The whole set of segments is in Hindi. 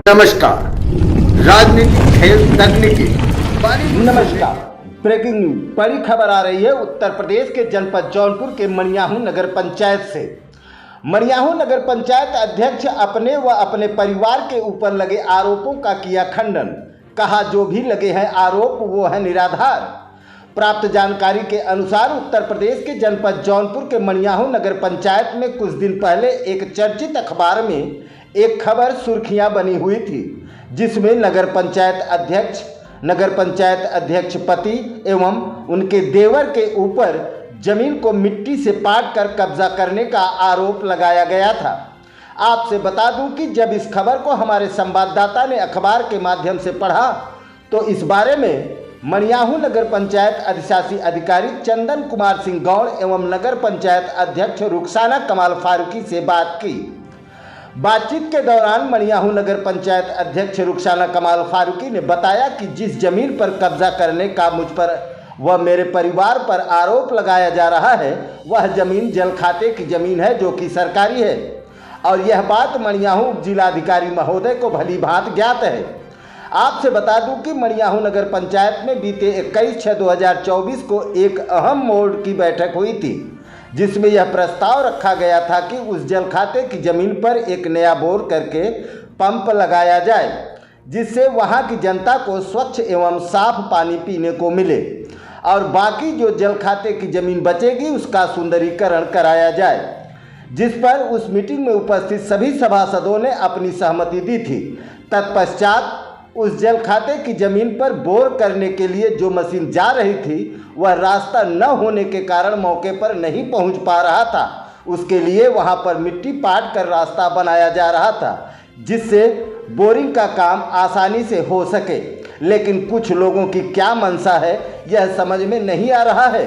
नमस्कार। राजनीति, खेल, तकनीकी। नमस्कार। Breaking news. बड़ी खबर आ रही है उत्तर प्रदेश के जनपद जौनपुर के मनियाहू नगर पंचायत से। मनियाहू नगर पंचायत अध्यक्ष अपने व अपने परिवार के ऊपर लगे आरोपों का किया खंडन। कहा जो भी लगे हैं आरोप वो है निराधार। प्राप्त जानकारी के अनुसार उत्तर प्रदेश के जनपद जौनपुर के मनियाहू नगर पंचायत में कुछ दिन पहले एक चर्चित अखबार में एक खबर सुर्खियां बनी हुई थी, जिसमें नगर पंचायत अध्यक्ष पति एवं उनके देवर के ऊपर जमीन को मिट्टी से पाट कर कब्जा करने का आरोप लगाया गया था। आपसे बता दूं कि जब इस खबर को हमारे संवाददाता ने अखबार के माध्यम से पढ़ा तो इस बारे में मनियाहू नगर पंचायत अधिशासी अधिकारी चंदन कुमार सिंह गौड़ एवं नगर पंचायत अध्यक्ष रुखसाना कमाल फारूकी से बात की। बातचीत के दौरान मनियाहू नगर पंचायत अध्यक्ष रुखसाना कमाल फारूकी ने बताया कि जिस जमीन पर कब्जा करने का मुझ पर व मेरे परिवार पर आरोप लगाया जा रहा है वह जमीन जल खाते की जमीन है जो कि सरकारी है और यह बात मनियाहू जिलाधिकारी महोदय को भली भांति ज्ञात है। आपसे बता दूं कि मनियाहू नगर पंचायत में बीते 21/6/2024 को एक अहम मोड़ की बैठक हुई थी, जिसमें यह प्रस्ताव रखा गया था कि उस जल खाते की जमीन पर एक नया बोर करके पंप लगाया जाए, जिससे वहां की जनता को स्वच्छ एवं साफ पानी पीने को मिले और बाकी जो जल खाते की जमीन बचेगी उसका सुंदरीकरण कराया जाए, जिस पर उस मीटिंग में उपस्थित सभी सभासदों ने अपनी सहमति दी थी। तत्पश्चात उस जल खाते की जमीन पर बोर करने के लिए जो मशीन जा रही थी वह रास्ता न होने के कारण मौके पर नहीं पहुंच पा रहा था। उसके लिए वहां पर मिट्टी पाट कर रास्ता बनाया जा रहा था, जिससे बोरिंग का काम आसानी से हो सके। लेकिन कुछ लोगों की क्या मंशा है यह समझ में नहीं आ रहा है।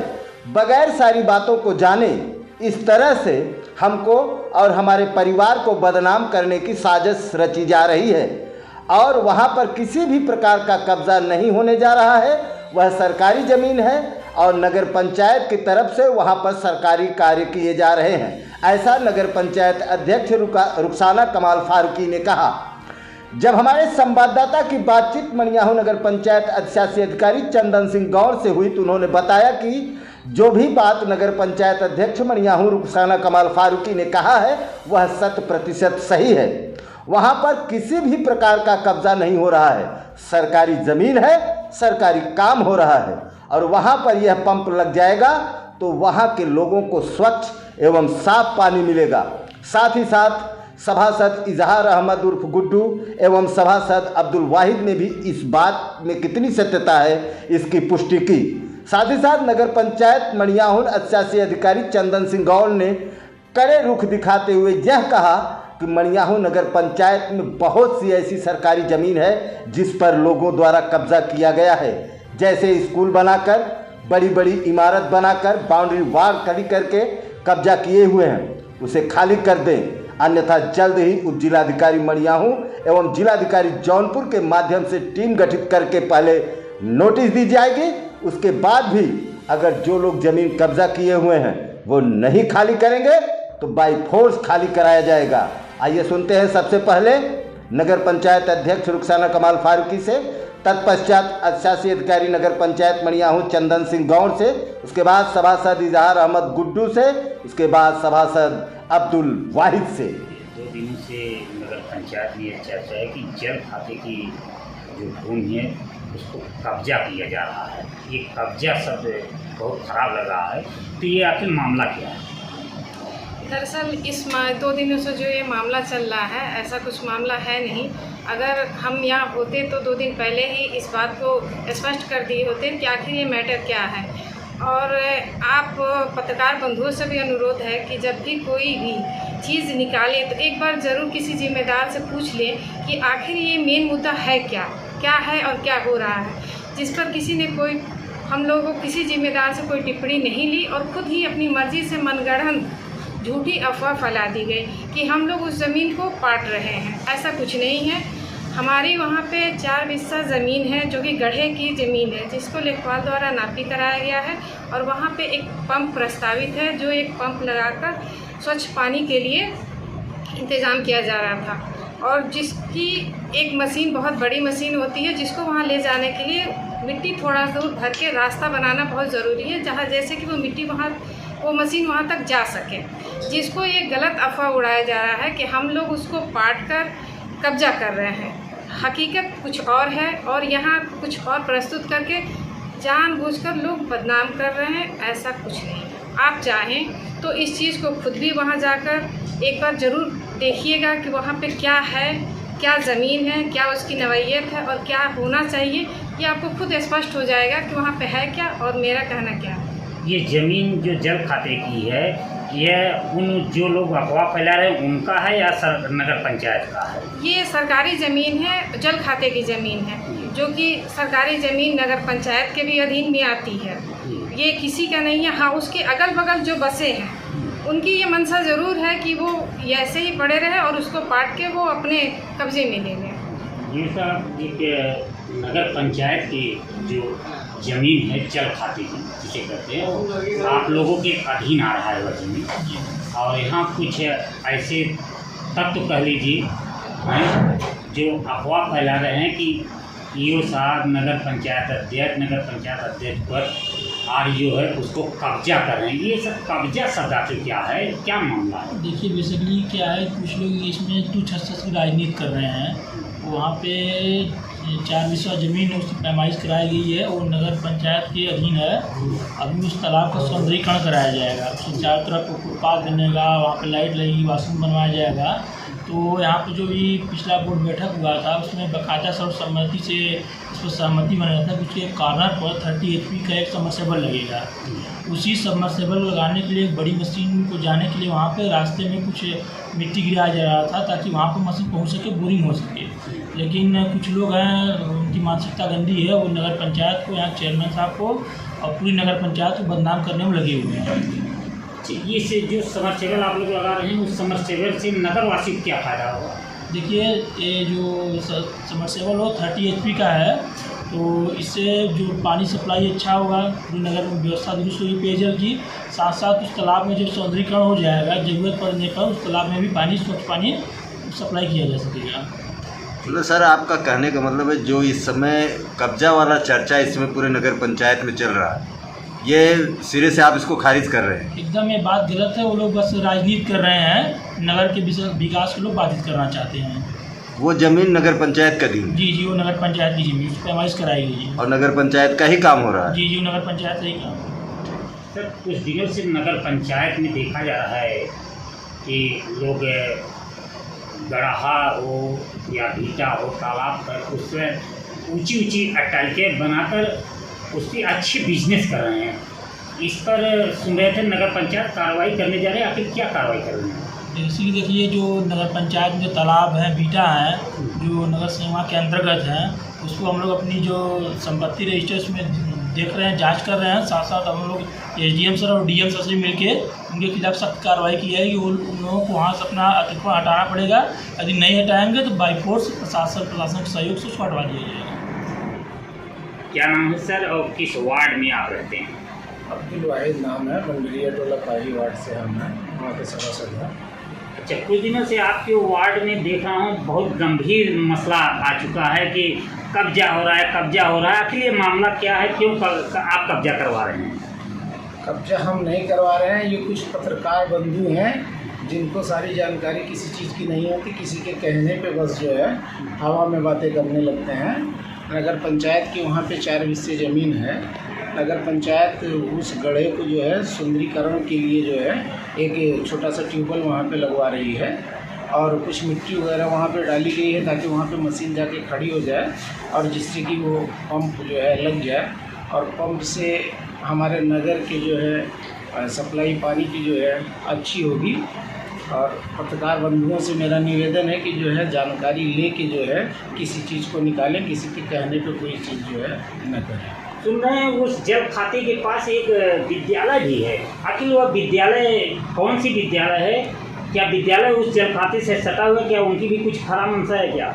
बगैर सारी बातों को जाने इस तरह से हमको और हमारे परिवार को बदनाम करने की साजिश रची जा रही है और वहाँ पर किसी भी प्रकार का कब्जा नहीं होने जा रहा है। वह सरकारी ज़मीन है और नगर पंचायत की तरफ से वहाँ पर सरकारी कार्य किए जा रहे हैं, ऐसा नगर पंचायत अध्यक्ष रुखसाना कमाल फारूकी ने कहा। जब हमारे संवाददाता की बातचीत मनियाहू नगर पंचायत अधिशासी अधिकारी चंदन सिंह गौड़ से हुई तो उन्होंने बताया कि जो भी बात नगर पंचायत अध्यक्ष मनियाहू रुखसाना कमाल फारूकी ने कहा है वह 100% सही है। वहाँ पर किसी भी प्रकार का कब्जा नहीं हो रहा है, सरकारी ज़मीन है, सरकारी काम हो रहा है और वहाँ पर यह पंप लग जाएगा तो वहाँ के लोगों को स्वच्छ एवं साफ पानी मिलेगा। साथ ही साथ सभासद इजहार अहमद उर्फ गुड्डू एवं सभासद अब्दुल वाहिद ने भी इस बात में कितनी सत्यता है इसकी पुष्टि की। साथ ही साथ नगर पंचायत मनियाहू अधिशासी अधिकारी चंदन सिंह गौड़ ने कड़े रुख दिखाते हुए यह कहा कि मनियाहू नगर पंचायत में बहुत सी ऐसी सरकारी ज़मीन है जिस पर लोगों द्वारा कब्जा किया गया है, जैसे स्कूल बनाकर, बड़ी बड़ी इमारत बनाकर, बाउंड्री वाल खड़ी करके कब्जा किए हुए हैं, उसे खाली कर दें, अन्यथा जल्द ही उप जिलाधिकारी मनियाहू एवं जिलाधिकारी जौनपुर के माध्यम से टीम गठित करके पहले नोटिस दी जाएगी। उसके बाद भी अगर जो लोग ज़मीन कब्जा किए हुए हैं वो नहीं खाली करेंगे तो बाई फोर्स खाली कराया जाएगा। आइए सुनते हैं सबसे पहले नगर पंचायत अध्यक्ष रुखसाना कमाल फारूकी से, तत्पश्चात अधिशासी अधिकारी नगर पंचायत मनियाहू चंदन सिंह गौड़ से, उसके बाद सभासद इजहार अहमद गुड्डू से, उसके बाद सभासद अब्दुल वाहिद से। 2 दिनों से नगर पंचायत में यह चर्चा है कि जल खाते की जो भूमि है उसको कब्जा किया जा रहा है। ये कब्जा शब्द बहुत खराब लग रहा है, तो ये आखिर मामला क्या है? दरअसल इस 2 दिनों से जो ये मामला चल रहा है ऐसा कुछ मामला है नहीं। अगर हम यहाँ होते तो 2 दिन पहले ही इस बात को स्पष्ट कर दिए होते कि आखिर ये मैटर क्या है। और आप पत्रकार बंधुओं से भी अनुरोध है कि जब भी कोई भी चीज़ निकालें तो एक बार ज़रूर किसी जिम्मेदार से पूछ लें कि आखिर ये मेन मुद्दा है क्या है और क्या हो रहा है। जिस पर किसी ने कोई हम लोगों को किसी जिम्मेदार से कोई टिप्पणी नहीं ली और खुद ही अपनी मर्ज़ी से मनगढ़ंत झूठी अफवाह फैला दी गई कि हम लोग उस ज़मीन को पाट रहे हैं। ऐसा कुछ नहीं है। हमारी वहाँ पे 4 बिस्सा ज़मीन है जो कि गड्ढे की ज़मीन है, जिसको लेखपाल द्वारा नापी कराया गया है और वहाँ पे एक पंप प्रस्तावित है जो एक पंप लगाकर स्वच्छ पानी के लिए इंतज़ाम किया जा रहा था, और जिसकी एक मशीन, बहुत बड़ी मशीन होती है, जिसको वहाँ ले जाने के लिए मिट्टी थोड़ा दूर भर के रास्ता बनाना बहुत ज़रूरी है, जहाँ जैसे कि वो मिट्टी वो मशीन वहाँ तक जा सके। जिसको ये गलत अफवाह उड़ाया जा रहा है कि हम लोग उसको पाट कर कब्जा कर रहे हैं। हकीकत कुछ और है और यहाँ कुछ और प्रस्तुत करके जानबूझकर लोग बदनाम कर रहे हैं। ऐसा कुछ नहीं है। आप चाहें तो इस चीज़ को खुद भी वहाँ जाकर एक बार ज़रूर देखिएगा कि वहाँ पे क्या है, क्या ज़मीन है, क्या उसकी नवैयत है और क्या होना चाहिए। ये आपको खुद स्पष्ट हो जाएगा कि वहाँ पे है क्या और मेरा कहना क्या है। ये ज़मीन जो जल खाते की है, यह उन जो लोग अफवाह फैला रहे हैं उनका है या नगर पंचायत का है? ये सरकारी ज़मीन है, जल खाते की ज़मीन है, जो कि सरकारी ज़मीन नगर पंचायत के भी अधीन में आती है। ये किसी का नहीं है। हाँ, उसके अगल बगल जो बसे हैं उनकी ये मंशा ज़रूर है कि वो ऐसे ही पड़े रहे और उसको पाट के वो अपने कब्जे में ले लें। ये साहब, एक नगर पंचायत की जो ज़मीन है जल खाते की जिसे कहते हैं, आप लोगों के अधीन आ रहा है वह ज़मीन, और यहाँ कुछ ऐसे तत्व कह लीजिए हैं जो अफवाह फैला रहे हैं कि ईओ साहब नगर पंचायत अध्यक्ष पर आरईओ है उसको कब्जा कर रहे हैं। ये सब कब्जा शब्द आखिर क्या है, क्या मामला है? देखिए, बेसिकली क्या है, कुछ लोग इसमें तुच्छ की राजनीति कर रहे हैं। वहाँ पे 4 बिस्सा ज़मीन उसकी पैमाइश कराई गई है और नगर पंचायत के अधीन है। अभी उस तालाब का सौंदर्यीकरण कराया जाएगा, उसके चारों तरफ फुटपाथ बनेगा, वहाँ पे लाइट लगेगी, वॉशरूम बनवाया जाएगा। तो यहाँ पे जो भी पिछला बोर्ड बैठक हुआ था उसमें बाकायदा सर्वसम्मति से इस पर सहमति बना था कि उसके कॉर्नर पर 30 HP का एक सबमर्सिबल लगेगा। उसी सबमर्सिबल लगाने के लिए एक बड़ी मशीन को जाने के लिए वहाँ पे रास्ते में कुछ मिट्टी गिराया जा रहा था ताकि वहाँ पर मशीन पहुँच सके, बोरिंग हो सके। लेकिन कुछ लोग हैं, उनकी मानसिकता गंदी है, वो नगर पंचायत को, यहाँ चेयरमैन साहब को और पूरी नगर पंचायत को बदनाम करने में लगे हुए हैं। ये से जो समरसेबल आप लोग लगा रहे हैं, उस समरसेबल से नगरवासी को क्या फ़ायदा होगा? देखिए, ये जो समरसेबल हो 30 HP का है, तो इससे जो पानी सप्लाई अच्छा होगा, पूरी नगर में व्यवस्था दुरुस्त होगी पेयजल की। साथ साथ उस तालाब में जब सौंदर्यीकरण हो जाएगा, ज़रूरत पड़ने पर उस तालाब में भी पानी, स्वच्छ पानी सप्लाई किया जा सकेगा। मतलब सर, आपका कहने का मतलब है जो इस समय कब्जा वाला चर्चा इसमें पूरे नगर पंचायत में चल रहा है, ये सिरे से आप इसको खारिज कर रहे हैं? एकदम ये बात गलत है। वो लोग बस राजनीति कर रहे हैं, नगर के विकास को लोग बाधित करना चाहते हैं। वो ज़मीन नगर पंचायत का दी? जी, वो नगर पंचायत की ज़मीन, उस पर पैमाइश कराई गई है और नगर पंचायत का ही काम हो रहा है? जी, नगर पंचायत का ही काम। सर, कुछ दिनों से नगर पंचायत में देखा जा रहा है कि लोग गड़हा हो या भीटा हो, तालाब पर उसमें ऊंची अट्टालिकें बनाकर उसकी अच्छी बिजनेस कर रहे हैं। इस पर सुन रहे थे नगर पंचायत कार्रवाई करने जा रहे हैं, आखिर क्या कार्रवाई कर रहे हैं? इसीलिए देखिए, जो नगर पंचायत में जो तालाब हैं, बीटा हैं, जो नगर सीमा के अंतर्गत हैं, उसको हम लोग अपनी जो संपत्ति रजिस्टर्स में देख रहे हैं, जांच कर रहे हैं। साथ साथ हम लोग SDM सर और DM सर से मिलके उनके खिलाफ सख्त कार्रवाई की है कि उन लोगों को वहाँ से अपना अतिक्रमण हटाना पड़ेगा। यदि नहीं हटाएंगे तो बाई फोर्स प्रशासन के सहयोग से उसको हटवा दिया जाएगा। क्या नाम है सर और किस वार्ड में आप रहते हैं? अब्दुल वाहिद नाम है, मंडलिया टोला पाही वार्ड से हम हैं, वहाँ के सभासद हैं। अच्छा, कुछ दिनों से आपके वार्ड में देख रहा हूँ बहुत गंभीर मसला आ चुका है कि कब्जा हो रहा है। आखिर ये मामला क्या है, क्यों आप कब्जा करवा रहे हैं? कब्जा हम नहीं करवा रहे हैं, ये कुछ पत्रकार बंधु हैं जिनको सारी जानकारी किसी चीज़ की नहीं होती, किसी के कहने पे बस जो है हवा में बातें करने लगते हैं। नगर पंचायत की वहाँ पे 4 बिस्से ज़मीन है। नगर पंचायत उस गड्ढे को जो है सुंदरीकरण के लिए जो है एक छोटा सा ट्यूबवेल वहाँ पे लगवा रही है और कुछ मिट्टी वगैरह वहाँ पे डाली गई है ताकि वहाँ पे मशीन जाके खड़ी हो जाए और जिससे कि वो पंप जो है लग जाए और पंप से हमारे नगर के जो है सप्लाई पानी की जो है अच्छी होगी। और पत्रकार बंधुओं से मेरा निवेदन है कि जो है जानकारी लेके जो है किसी चीज़ को निकालें, किसी के कहने पे कोई चीज़ जो है न करें। सुन रहे हैं उस जल खाते के पास एक विद्यालय भी है, आखिर वह विद्यालय कौन सी विद्यालय है? क्या विद्यालय उस जल खाते से सटा हुआ, क्या उनकी भी कुछ खराब मंशा है क्या?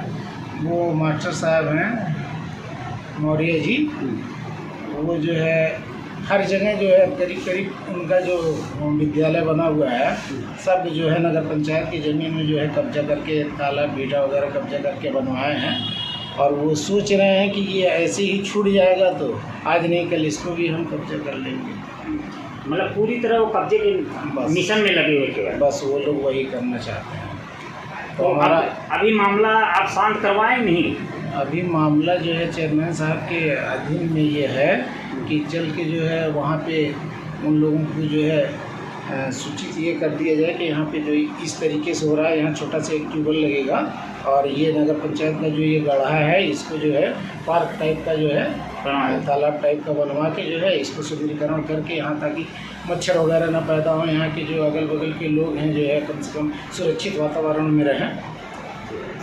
वो मास्टर साहब हैं मौर्य जी, वो जो है हर जगह जो है करीब करीब उनका जो विद्यालय बना हुआ है सब जो है नगर पंचायत की ज़मीन में जो है कब्जा करके तालाब बीटा वगैरह कब्जा करके बनवाए हैं। और वो सोच रहे हैं कि ये ऐसे ही छूट जाएगा तो आज नहीं कल इसको भी हम कब्जा कर लेंगे। मतलब पूरी तरह वो कब्जे के बस। मिशन में लगे हुए थे। बस वो लोग वही करना चाहते हैं। तो हमारा अभी मामला आप शांत करवाए नहीं? अभी मामला जो है चेयरमैन साहब के अधीन में ये है कि चल के जो है वहाँ पे उन लोगों को जो है सूचित ये कर दिया जाए कि यहाँ पे जो इस तरीके से हो रहा है, यहाँ छोटा सा एक ट्यूबवेल लगेगा और ये नगर पंचायत का जो ये गड्ढा है इसको जो है पार्क टाइप का जो है तालाब टाइप का बनवा के जो है इसको सुंदरीकरण करके यहाँ ताकि मच्छर वगैरह ना पैदा हो, यहाँ के जो अगल बगल के लोग हैं जो है कम से कम सुरक्षित वातावरण में रहें।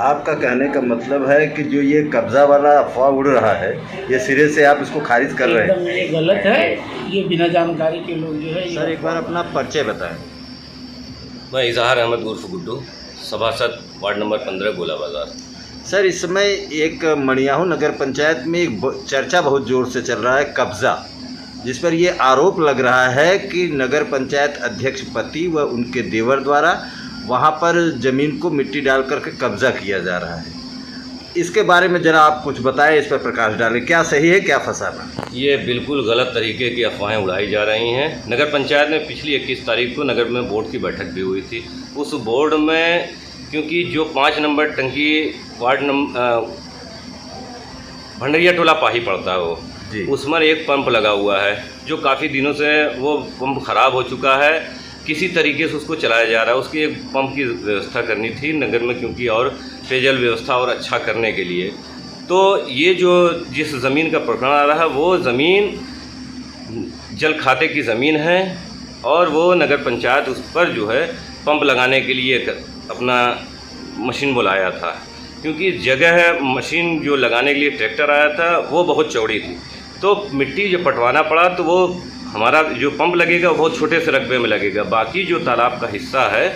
आपका कहने का मतलब है कि जो ये कब्जा वाला अफवाह उड़ रहा है ये सिरे से आप इसको खारिज कर रहे हैं? एकदम ये गलत है, ये बिना जानकारी के लोग जो है ये सर एक बार अपना परिचय बताएं। मैं इजहार अहमद उर्फ गुड्डू, सभासद वार्ड नंबर 15 गोला बाजार। सर इस समय एक मणियाहू नगर पंचायत में एक चर्चा बहुत ज़ोर से चल रहा है कब्ज़ा, जिस पर ये आरोप लग रहा है कि नगर पंचायत अध्यक्ष पति व उनके देवर द्वारा वहाँ पर ज़मीन को मिट्टी डाल करके कब्ज़ा किया जा रहा है। इसके बारे में ज़रा आप कुछ बताएं, इस पर प्रकाश डालें, क्या सही है क्या फसाना? ये बिल्कुल गलत तरीके की अफवाहें उड़ाई जा रही हैं। नगर पंचायत में पिछली 21 तारीख को नगर में बोर्ड की बैठक भी हुई थी। उस बोर्ड में क्योंकि जो 5 नंबर टंकी वार्ड भंडरिया टोला पाही पड़ता है वो जी, उसमें एक पंप लगा हुआ है जो काफ़ी दिनों से वो पंप ख़राब हो चुका है, किसी तरीके से उसको चलाया जा रहा है। उसकी एक पंप की व्यवस्था करनी थी नगर में क्योंकि और पेयजल व्यवस्था और अच्छा करने के लिए। तो ये जो जिस ज़मीन का प्रकरण आ रहा है वो ज़मीन जल खाते की ज़मीन है और वो नगर पंचायत उस पर जो है पंप लगाने के लिए अपना मशीन बुलाया था, क्योंकि जगह मशीन जो लगाने के लिए ट्रैक्टर आया था वो बहुत चौड़ी थी, तो मिट्टी जो पटवाना पड़ा तो वो हमारा जो पंप लगेगा वो बहुत छोटे से रकबे में लगेगा। बाकी जो तालाब का हिस्सा है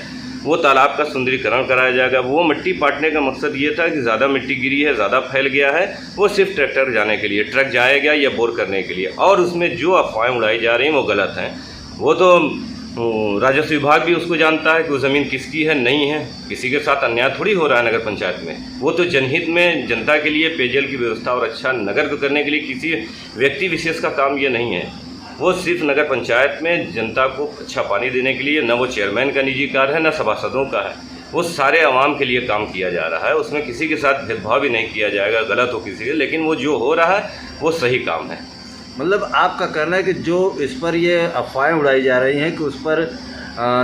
वो तालाब का सुंदरीकरण कराया जाएगा। वो मिट्टी पाटने का मकसद ये था कि ज़्यादा मिट्टी गिरी है, ज़्यादा फैल गया है, वो सिर्फ ट्रैक्टर जाने के लिए, ट्रक जाएगा या बोर करने के लिए। और उसमें जो अफवाहें उड़ाई जा रही हैं वो गलत हैं। वो तो राजस्व विभाग भी उसको जानता है कि वो ज़मीन किसकी है, नहीं है, किसी के साथ अन्याय थोड़ी हो रहा है नगर पंचायत में। वो तो जनहित में जनता के लिए पेयजल की व्यवस्था और अच्छा नगर को करने के लिए किसी व्यक्ति विशेष का काम ये नहीं है। वो सिर्फ नगर पंचायत में जनता को अच्छा पानी देने के लिए, न वो चेयरमैन का निजी कार्य है न सभासदों का है, वो सारे आवाम के लिए काम किया जा रहा है। उसमें किसी के साथ भेदभाव भी नहीं किया जाएगा, गलत हो किसी के, लेकिन वो जो हो रहा है वो सही काम है। मतलब आपका कहना है कि जो इस पर ये अफवाहें उड़ाई जा रही हैं कि उस पर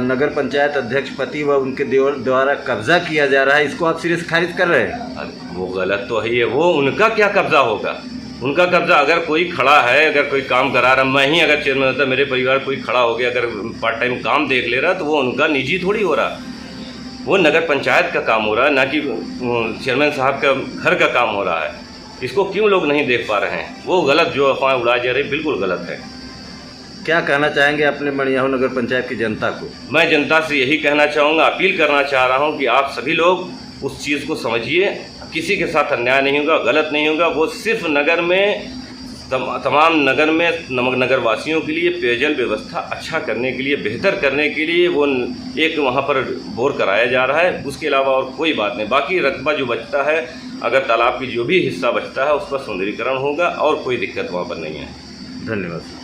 नगर पंचायत अध्यक्ष पति व उनके देवर द्वारा कब्जा किया जा रहा है, इसको आप सिरे से खारिज कर रहे हैं? वो गलत तो है, वो उनका क्या कब्जा होगा? उनका कब्जा अगर कोई खड़ा है, अगर कोई काम करा रहा, मैं ही अगर चेयरमैन होता, मेरे परिवार कोई खड़ा हो गया, अगर पार्ट टाइम काम देख ले रहा, तो वो उनका निजी थोड़ी हो रहा, वो नगर पंचायत का काम हो रहा है, ना कि चेयरमैन साहब का घर का काम हो रहा है। इसको क्यों लोग नहीं देख पा रहे हैं? वो गलत जो अफवाह उड़ाई जा रही है बिल्कुल गलत है। क्या कहना चाहेंगे अपने मणियाहू नगर पंचायत की जनता को? मैं जनता से यही कहना चाहूँगा, अपील करना चाह रहा हूँ कि आप सभी लोग उस चीज़ को समझिए, किसी के साथ अन्याय नहीं होगा, गलत नहीं होगा। वो सिर्फ नगर में तमाम नगर में नगर वासियों के लिए पेयजल व्यवस्था अच्छा करने के लिए, बेहतर करने के लिए वो एक वहाँ पर बोर कराया जा रहा है, उसके अलावा और कोई बात नहीं। बाकी रकबा जो बचता है, अगर तालाब की जो भी हिस्सा बचता है उस पर सुंदरीकरण होगा और कोई दिक्कत वहाँ पर नहीं है। धन्यवाद।